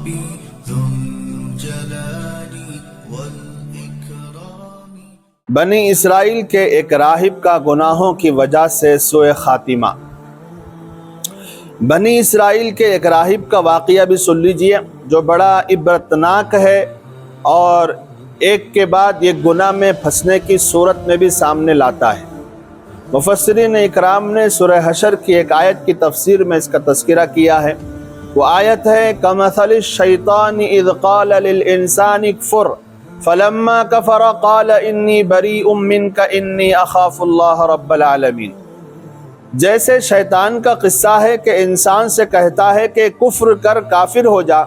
ربي ذو الجلال والإكرام۔ بنی اسرائیل کے ایک راہب کا گناہوں کی وجہ سے سوء خاتمہ۔ بنی اسرائیل کے ایک راہب کا واقعہ بھی سن لیجئے جو بڑا عبرتناک ہے اور ایک کے بعد ایک گناہ میں پھنسنے کی صورت میں بھی سامنے لاتا ہے۔ مفسرین اکرام نے سورہ حشر کی ایک آیت کی تفسیر میں اس کا تذکرہ کیا ہے۔ وہ آیت ہے کَمَثَلِ الشَّيْطَانِ اِذْ قَالَ لِلْإِنسَانِ اكْفُرْ فَلَمَّا كَفَرَ قَالَ إِنِّي بَرِيءٌ مِّنْكَ إِنِّي أَخَافُ اللَّهَ رَبَّ الْعَالَمِينَ۔ جیسے شیطان کا قصہ ہے کہ انسان سے کہتا ہے کہ کفر کر کافر ہو جا،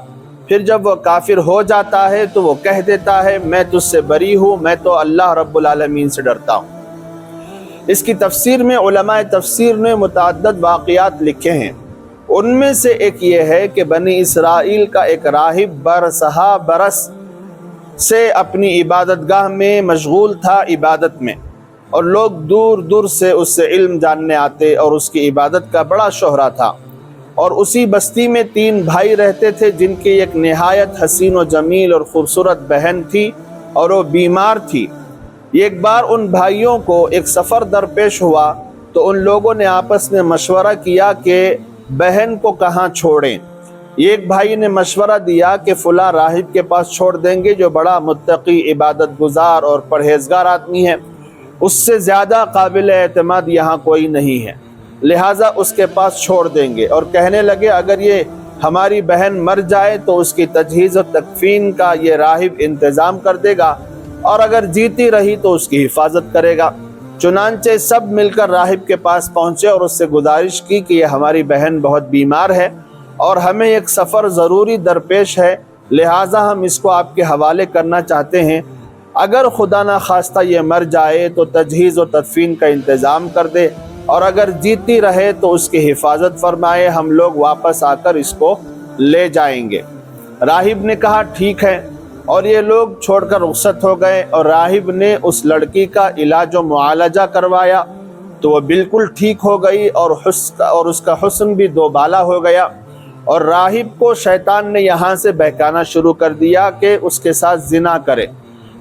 پھر جب وہ کافر ہو جاتا ہے تو وہ کہہ دیتا ہے میں تجھ سے بری ہوں، میں تو اللہ رب العالمین سے ڈرتا ہوں۔ اس کی تفسیر میں علماء تفسیر نے متعدد واقعات لکھے ہیں۔ ان میں سے ایک یہ ہے کہ بنی اسرائیل کا ایک راہب برسہ برس سے اپنی عبادت گاہ میں مشغول تھا عبادت میں، اور لوگ دور دور سے اس سے علم جاننے آتے اور اس کی عبادت کا بڑا شہرہ تھا۔ اور اسی بستی میں 3 بھائی رہتے تھے جن کی ایک نہایت حسین و جمیل اور خوبصورت بہن تھی اور وہ بیمار تھی۔ ایک بار ان بھائیوں کو ایک سفر درپیش ہوا تو ان لوگوں نے آپس میں مشورہ کیا کہ بہن کو کہاں چھوڑیں۔ ایک بھائی نے مشورہ دیا کہ فلاں راہب کے پاس چھوڑ دیں گے جو بڑا متقی، عبادت گزار اور پرہیزگار آدمی ہے، اس سے زیادہ قابل اعتماد یہاں کوئی نہیں ہے، لہٰذا اس کے پاس چھوڑ دیں گے۔ اور کہنے لگے اگر یہ ہماری بہن مر جائے تو اس کی تجہیز و تکفین کا یہ راہب انتظام کر دے گا، اور اگر جیتی رہی تو اس کی حفاظت کرے گا۔ چنانچہ سب مل کر راہب کے پاس پہنچے اور اس سے گزارش کی کہ یہ ہماری بہن بہت بیمار ہے اور ہمیں ایک سفر ضروری درپیش ہے، لہٰذا ہم اس کو آپ کے حوالے کرنا چاہتے ہیں۔ اگر خدا نخواستہ یہ مر جائے تو تجہیز و تدفین کا انتظام کر دے، اور اگر جیتی رہے تو اس کی حفاظت فرمائے، ہم لوگ واپس آ کر اس کو لے جائیں گے۔ راہب نے کہا ٹھیک ہے، اور یہ لوگ چھوڑ کر رخصت ہو گئے، اور راہب نے اس لڑکی کا علاج و معالجہ کروایا تو وہ بالکل ٹھیک ہو گئی اور اس کا حسن بھی دوبالا ہو گیا۔ اور راہب کو شیطان نے یہاں سے بہکانا شروع کر دیا کہ اس کے ساتھ زنا کرے،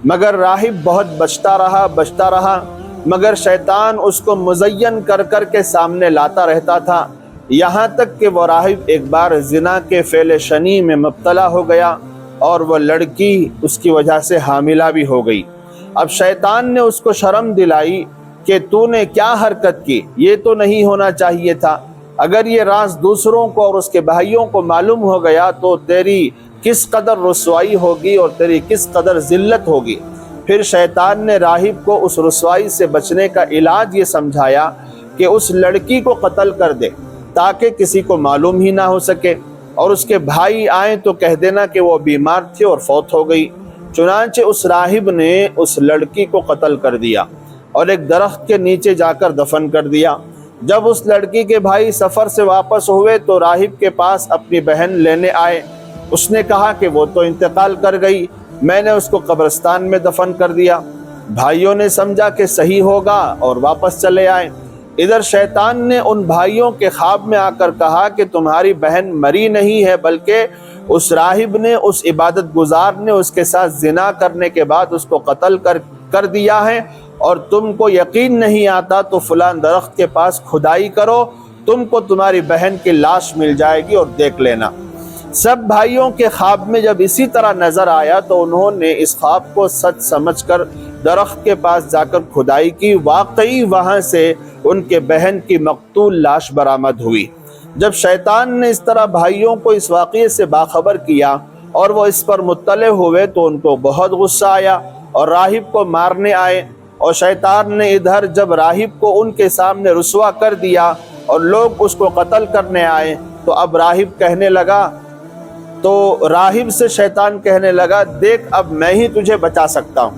مگر راہب بہت بچتا رہا، مگر شیطان اس کو مزین کر کر کے سامنے لاتا رہتا تھا، یہاں تک کہ وہ راہب ایک بار زنا کے فعل شنیع میں مبتلا ہو گیا اور وہ لڑکی اس کی وجہ سے حاملہ بھی ہو گئی۔ اب شیطان نے اس کو شرم دلائی کہ تو نے کیا حرکت کی، یہ تو نہیں ہونا چاہیے تھا، اگر یہ راز دوسروں کو اور اس کے بھائیوں کو معلوم ہو گیا تو تیری کس قدر رسوائی ہوگی اور تیری کس قدر ذلت ہوگی۔ پھر شیطان نے راہب کو اس رسوائی سے بچنے کا علاج یہ سمجھایا کہ اس لڑکی کو قتل کر دے تاکہ کسی کو معلوم ہی نہ ہو سکے، اور اس کے بھائی آئیں تو کہہ دینا کہ وہ بیمار تھی اور فوت ہو گئی۔ چنانچہ اس راہب نے اس لڑکی کو قتل کر دیا اور ایک درخت کے نیچے جا کر دفن کر دیا۔ جب اس لڑکی کے بھائی سفر سے واپس ہوئے تو راہب کے پاس اپنی بہن لینے آئے۔ اس نے کہا کہ وہ تو انتقال کر گئی، میں نے اس کو قبرستان میں دفن کر دیا۔ بھائیوں نے سمجھا کہ صحیح ہوگا اور واپس چلے آئے۔ ادھر شیطان نے ان بھائیوں کے خواب میں آ کر کہا کہ تمہاری بہن مری نہیں ہے، بلکہ اس راہب نے، اس عبادت گزار نے اس کے ساتھ زنا کرنے کے بعد اس کو قتل کر دیا ہے، اور تم کو یقین نہیں آتا تو فلاں درخت کے پاس کھدائی کرو، تم کو تمہاری بہن کی لاش مل جائے گی اور دیکھ لینا۔ سب بھائیوں کے خواب میں جب اسی طرح نظر آیا تو انہوں نے اس خواب کو سچ سمجھ کر درخت کے پاس جا کر کھدائی کی۔ واقعی وہاں سے ان کے بہن کی مقتول لاش برآمد ہوئی۔ جب شیطان نے اس طرح بھائیوں کو اس واقعے سے باخبر کیا اور وہ اس پر مطلع ہوئے تو ان کو بہت غصہ آیا اور راہب کو مارنے آئے، اور شیطان نے ادھر جب راہب کو ان کے سامنے رسوا کر دیا اور لوگ اس کو قتل کرنے آئے تو اب راہب سے شیطان کہنے لگا دیکھ اب میں ہی تجھے بچا سکتا ہوں،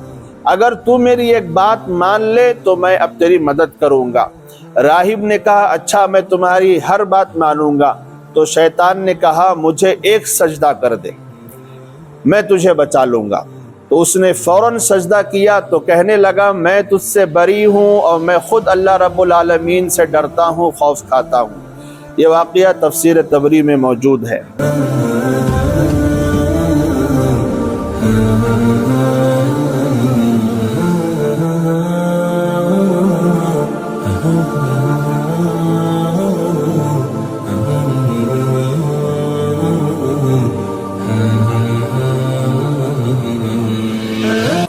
اگر تو میری ایک بات مان لے تو میں اب تیری مدد کروں گا۔ راہب نے کہا اچھا میں تمہاری ہر بات مانوں گا۔ تو شیطان نے کہا مجھے ایک سجدہ کر دے، میں تجھے بچا لوں گا۔ تو اس نے فوراً سجدہ کیا تو کہنے لگا میں تجھ سے بری ہوں اور میں خود اللہ رب العالمین سے ڈرتا ہوں، خوف کھاتا ہوں۔ یہ واقعہ تفسیر طبری میں موجود ہے۔